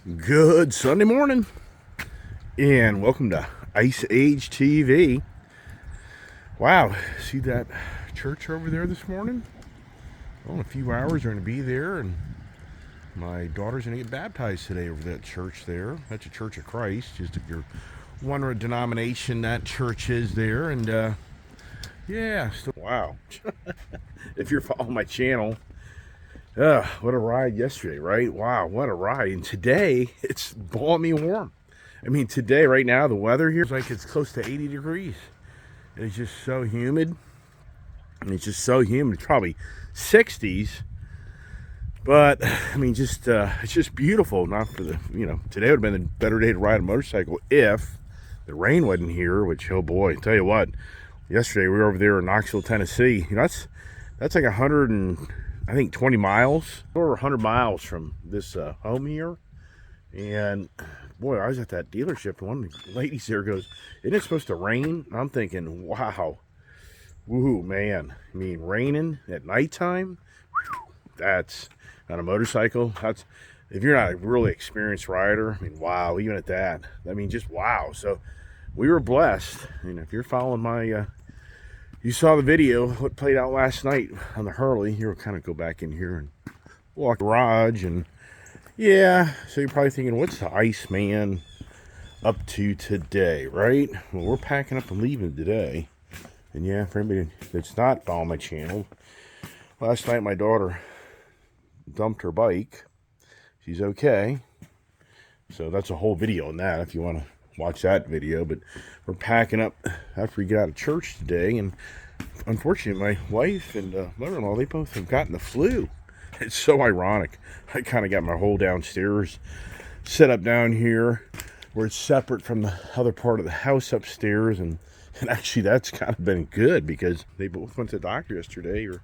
Good Sunday morning, and welcome to Ice Age TV. Wow, see that church over there this morning? Well, in a few hours, we're going to be there, and my daughter's going to get baptized today over that church there. That's a Church of Christ, just if you're wondering what denomination that church is there. And yeah, wow. If you're following my channel, what a ride yesterday, right? Wow, what a ride. And today, it's balmy warm. I mean, today, right now, the weather here is like it's close to 80 degrees. It's just so humid. It's probably 60s. But, I mean, it's just beautiful. Not for the, today would have been a better day to ride a motorcycle if the rain wasn't here, which, oh boy, I tell you what, yesterday we were over there in Knoxville, Tennessee. That's like 20 miles, over 100 miles from this home here. And boy, I was at that dealership, and one of the ladies there goes, "Isn't it supposed to rain?" And I'm thinking, wow, woohoo, man. I mean, raining at nighttime, that's on a motorcycle. That's, if you're not a really experienced rider, I mean, wow, even at that, I mean, just wow. So we were blessed. And if you're following my, you saw the video, what played out last night on the Harley, you'll kind of go back in here and walk the garage. And yeah, so you're probably thinking, what's the Iceman up to today, right? Well, we're packing up and leaving today. And yeah, for anybody that's not following my channel, last night my daughter dumped her bike. She's okay. So that's a whole video on that if you want to watch that video. But we're packing up after we get out of church today. And unfortunately, my wife and mother-in-law, they both have gotten the flu. It's so ironic. I kind of got my whole downstairs set up down here where it's separate from the other part of the house upstairs. And actually, that's kind of been good because they both went to the doctor yesterday or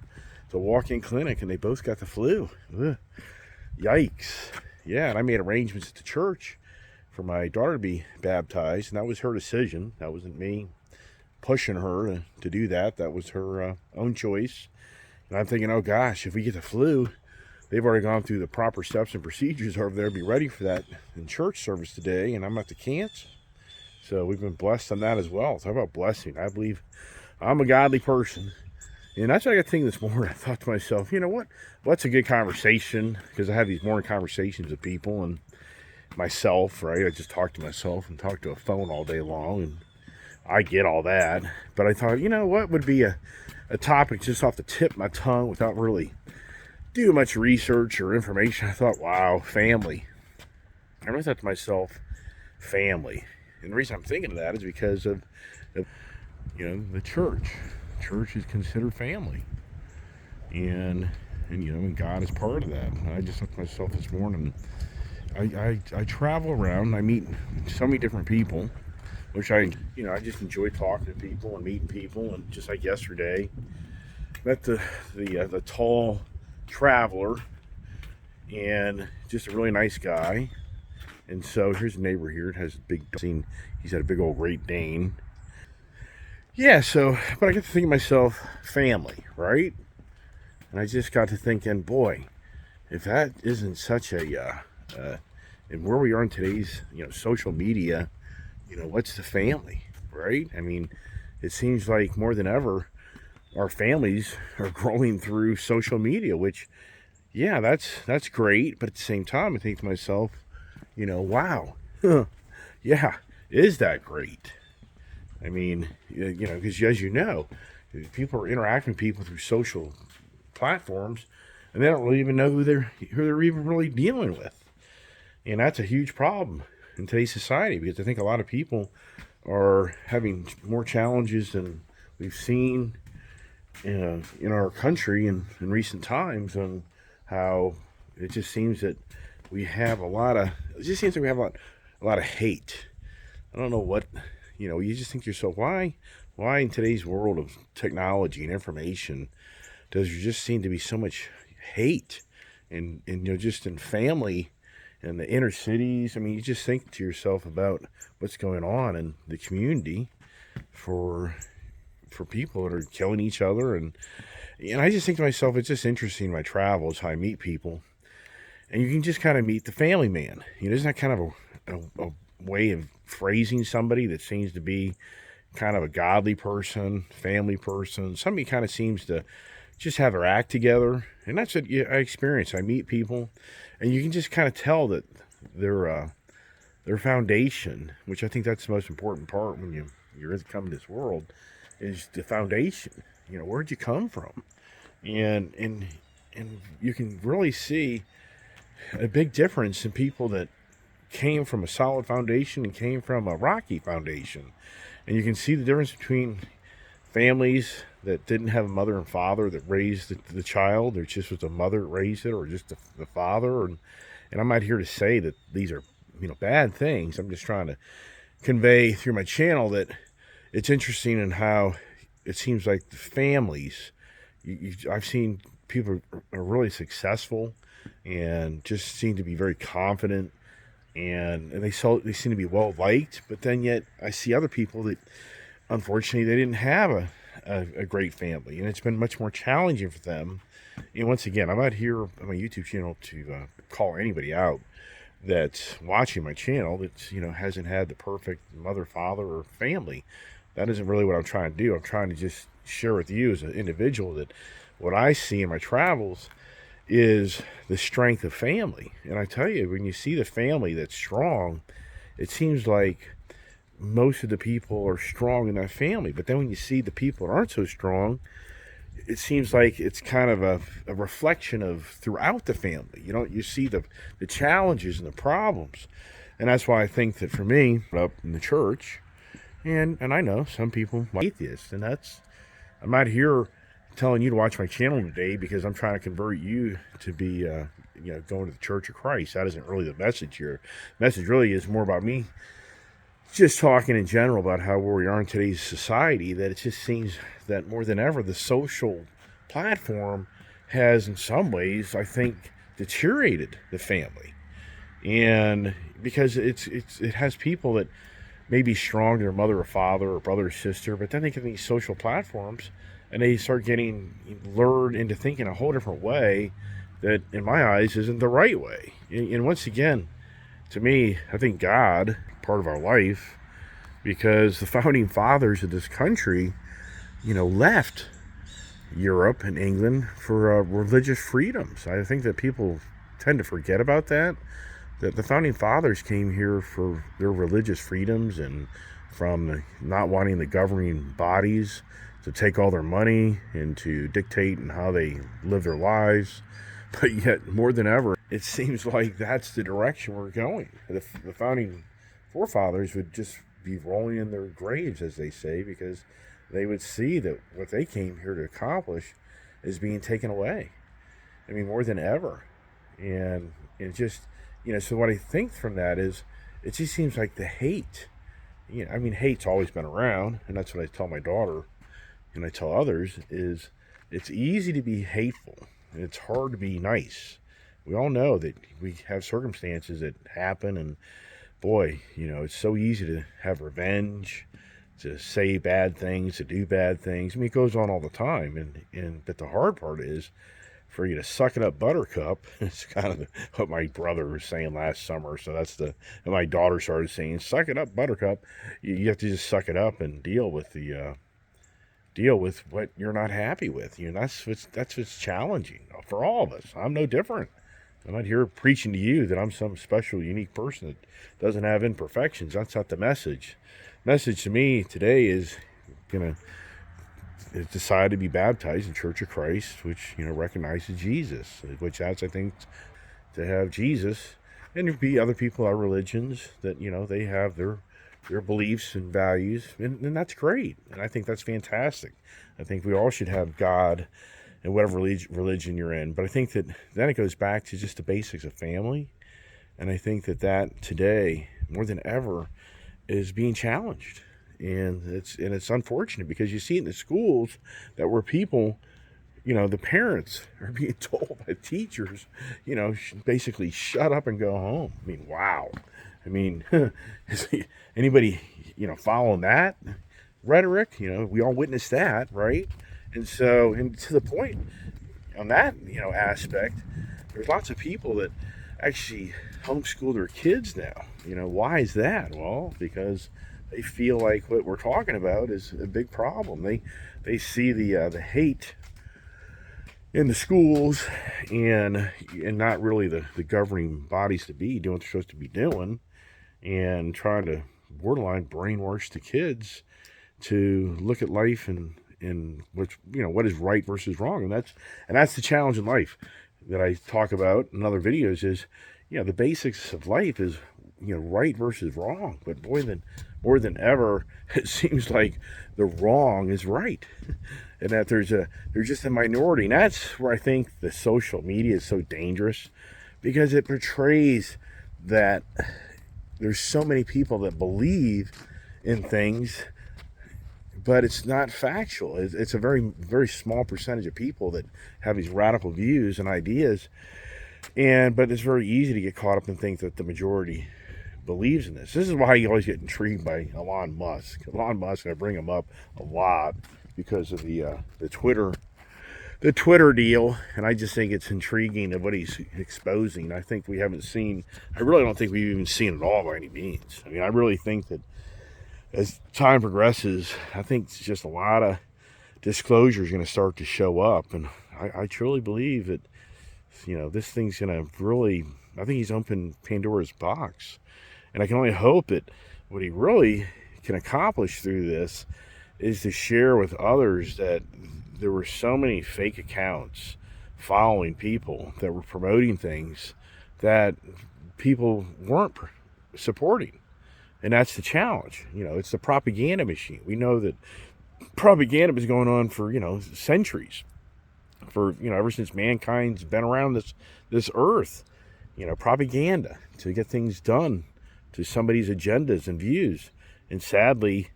the walk-in clinic, and they both got the flu. Ugh. Yikes. Yeah, and I made arrangements at the church for my daughter to be baptized, and that was her decision. That wasn't me pushing her to do that. That was her own choice. And I'm thinking, oh gosh, if we get the flu, they've already gone through the proper steps and procedures over there to be ready for that in church service today, and I'm at the cancel. So we've been blessed on that as well. Talk about blessing. I believe I'm a godly person. And that's what I got thinking this morning. I thought to myself, you know what? What's a good conversation? Because I have these morning conversations with people and myself, right? I just talk to myself and talk to a phone all day long, and I get all that. But I thought, you know what would be a topic just off the tip of my tongue without really doing much research or information. I thought, wow, family. I really thought to myself, family. And the reason I'm thinking of that is because of the church. Church is considered family, and and God is part of that. And I just looked at myself this morning. I travel around. I meet so many different people, which I just enjoy talking to people and meeting people. And just like yesterday, met the tall traveler, and just a really nice guy. And so here's a neighbor here. It has a big scene. He's had a big old Great Dane. Yeah, so, but I got to think of myself, family, right? And I just got to thinking, boy, if that isn't such a, and where we are in today's, social media, what's the family, right? I mean, it seems like more than ever, our families are growing through social media, which, yeah, that's great. But at the same time, I think to myself, wow, yeah, is that great? I mean, because as people are interacting with people through social platforms, and they don't really even know who they're even really dealing with. And that's a huge problem in today's society, because I think a lot of people are having more challenges than we've seen in our country in recent times, on how it just seems that we have a lot of hate. I don't know what. You just think to yourself, why in today's world of technology and information does there just seem to be so much hate and just in family and the inner cities? I mean, you just think to yourself about what's going on in the community for people that are killing each other. And I just think to myself, it's just interesting in my travels how I meet people. and you can just kind of meet the family man. Isn't that kind of a way of phrasing somebody that seems to be kind of a godly person, family person, somebody kind of seems to just have their act together. And that's what I experience. I meet people, and you can just kind of tell that their foundation, which I think that's the most important part when you're coming to this world, is the foundation. Where'd you come from? And you can really see a big difference in people that came from a solid foundation and came from a rocky foundation. And you can see the difference between families that didn't have a mother and father that raised the child, or just was a mother that raised it, or just the father. And I'm not here to say that these are bad things. I'm just trying to convey through my channel that it's interesting in how it seems like the families, I've seen people are really successful and just seem to be very confident, and they seem to be well liked. But then yet I see other people that unfortunately they didn't have a great family, and it's been much more challenging for them. And once again, I'm not here on my YouTube channel to call anybody out that's watching my channel that hasn't had the perfect mother, father, or family. That isn't really what I'm trying to do. I'm trying to just share with you as an individual that what I see in my travels is the strength of family. And I tell you, when you see the family that's strong, it seems like most of the people are strong in that family. But then when you see the people that aren't so strong, it seems like it's kind of a reflection of throughout the family. You see the challenges and the problems. And that's why I think that for me, up in the church, and I know some people are atheists, and I'm not here telling you to watch my channel today because I'm trying to convert you to be going to the Church of Christ. That isn't really the message here. The message really is more about me just talking in general about how where we are in today's society, that it just seems that more than ever the social platform has in some ways, I think, deteriorated the family. And because it has people that may be strong to their mother or father or brother or sister, but then they get these social platforms and they start getting lured into thinking a whole different way that in my eyes isn't the right way. And once again, to me, I think God part of our life, because the founding fathers of this country left Europe and England for religious freedoms. I think that people tend to forget about that the founding fathers came here for their religious freedoms, and from not wanting the governing bodies to take all their money and to dictate and how they live their lives. But yet, more than ever, it seems like that's the direction we're going. The founding forefathers would just be rolling in their graves, as they say, because they would see that what they came here to accomplish is being taken away. I mean, more than ever. And it just, so what I think from that is, it just seems like the hate. Hate's always been around, and that's what I tell my daughter, and I tell others, is it's easy to be hateful, and it's hard to be nice. We all know that we have circumstances that happen, and boy, it's so easy to have revenge, to say bad things, to do bad things. It goes on all the time, but the hard part is for you to suck it up, buttercup. It's kind of what my brother was saying last summer, so and my daughter started saying, suck it up, buttercup. You have to just suck it up and deal with what you're not happy with. That's what's challenging for all of us. I'm no different. I'm not here preaching to you that I'm some special, unique person that doesn't have imperfections. That's not the message. Message to me today is decide to be baptized in Church of Christ, which recognizes Jesus. Which that's, I think, to have Jesus, and there be other people, our religions, that they have their beliefs and values, and that's great. And I think that's fantastic. I think we all should have God in whatever religion you're in. But I think that then it goes back to just the basics of family. And I think that today, more than ever, is being challenged. And it's unfortunate, because you see it in the schools that where people, the parents are being told by teachers, basically shut up and go home. Wow. Is anybody, following that rhetoric? We all witnessed that, right? And so, and to the point on that, aspect, there's lots of people that actually homeschool their kids now. Why is that? Well, because they feel like what we're talking about is a big problem. They see the hate in the schools and not really the governing bodies to be doing what they're supposed to be doing, and trying to borderline brainwash the kids to look at life and what is right versus wrong. And that's the challenge in life that I talk about in other videos is, the basics of life is, right versus wrong. But more than ever, it seems like the wrong is right. And that there's just a minority. And that's where I think the social media is so dangerous, because it portrays that there's so many people that believe in things, but it's not factual. It's a very, very small percentage of people that have these radical views and ideas. But it's very easy to get caught up and think that the majority believes in this. This is why you always get intrigued by Elon Musk. Elon Musk, I bring him up a lot because of the Twitter deal, and I just think it's intriguing of what he's exposing. I think we haven't seen. I really don't think we've even seen it all by any means. I mean, I really think that as time progresses, I think it's just a lot of disclosure is going to start to show up, and I truly believe that this thing's going to really. I think he's opened Pandora's box, and I can only hope that what he really can accomplish through this is to share with others that there were so many fake accounts following people that were promoting things that people weren't supporting. And that's the challenge. It's the propaganda machine. We know that propaganda was going on for, centuries. For, ever since mankind's been around this earth. Propaganda to get things done to somebody's agendas and views. And sadly,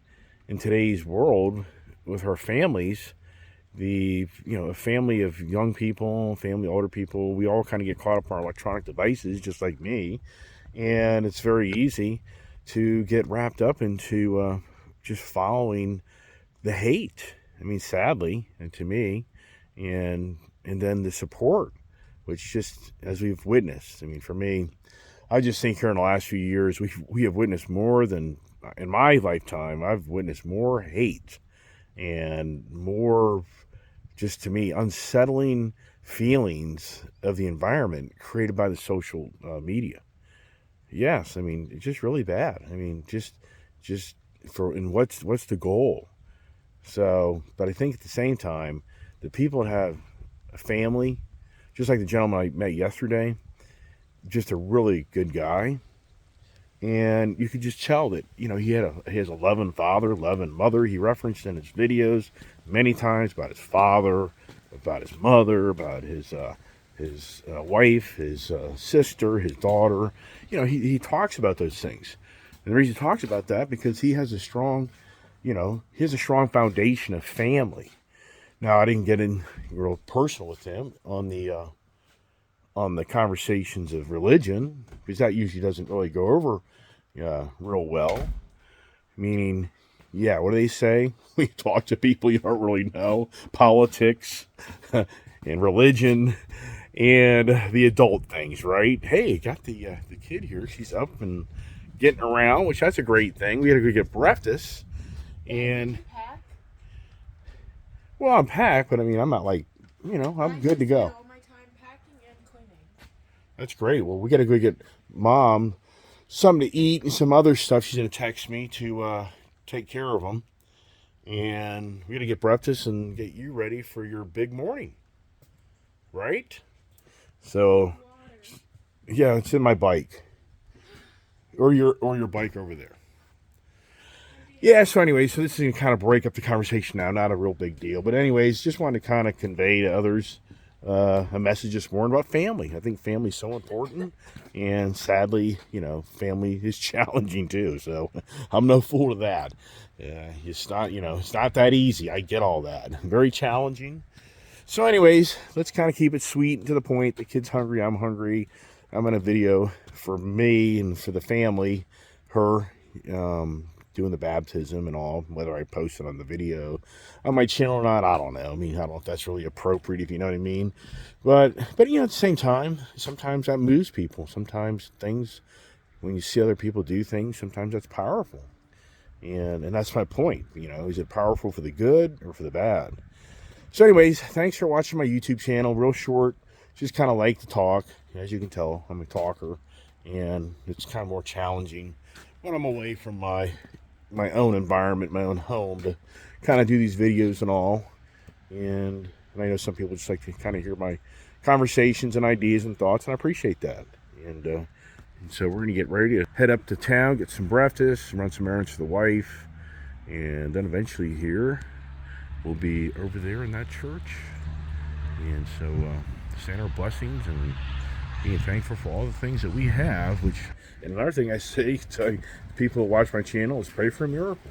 in today's world, with our families, a family of young people, family of older people, we all kind of get caught up on our electronic devices, just like me. And it's very easy to get wrapped up into just following the hate. I mean, sadly, and to me, and then the support, which just, as we've witnessed, I mean, for me, I just think here in the last few years, we have witnessed more than, in my lifetime, I've witnessed more hate and more, just to me, unsettling feelings of the environment created by the social media. Yes, I mean, it's just really bad. I mean, just and what's the goal? So, but I think at the same time, the people that have a family, just like the gentleman I met yesterday, just a really good guy. And you could just tell that, he has a loving father, loving mother. He referenced in his videos many times about his father, about his mother, about his wife, his sister, his daughter. He talks about those things. And the reason he talks about that, because he has a strong, foundation of family. Now, I didn't get in real personal with him on the conversations of religion, because that usually doesn't really go over real well. Meaning, what do they say? We talk to people you don't really know, politics and religion and the adult things, right? Hey, got the kid here. She's up and getting around, which that's a great thing. We had to go get breakfast. And, well, I'm packed, but I mean, I'm not like, I'm good to go. That's great. Well, we got to go get Mom something to eat and some other stuff. She's going to text me to take care of them. And we got to get breakfast and get you ready for your big morning. Right? So, yeah, it's in my bike. Or your bike over there. Yeah, so anyway, so this is going to kind of break up the conversation now. Not a real big deal. But anyways, just wanted to kind of convey to others a message this morning about family. I think family is so important, and sadly, family is challenging too. So I'm no fool to that. It's not that easy. I get all that. Very challenging. So anyways, let's kind of keep it sweet and to the point. The kid's hungry. I'm hungry. I'm in a video for me and for the family. Her doing the baptism and all. Whether I post it on the video on my channel or not, I don't know. I mean, I don't know if that's really appropriate, if you know what I mean. But you know, at the same time, sometimes that moves people. Sometimes things, when you see other people do things, sometimes that's powerful. And that's my point. You know, is it powerful for the good or for the bad? So anyways, thanks for watching my YouTube channel. Real short, just kind of like to talk. As you can tell, I'm a talker, and it's kind of more challenging when I'm away from my own environment, my own home, to kind of do these videos and all. And I know some people just like to kind of hear my conversations and ideas and thoughts, and I appreciate that. And so we're going to get ready to head up to town, get some breakfast, run some errands for the wife, and then eventually here we'll be over there in that church. And so saying our blessings and being thankful for all the things that we have. Which, and another thing I say to people who watch my channel is pray for a miracle.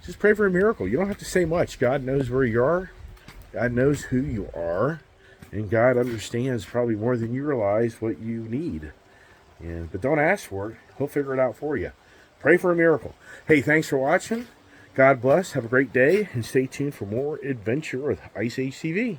Just pray for a miracle. You don't have to say much. God knows where you are. God knows who you are. And God understands probably more than you realize what you need. But don't ask for it. He'll figure it out for you. Pray for a miracle. Hey, thanks for watching. God bless. Have a great day. And stay tuned for more adventure with Ice Age TV.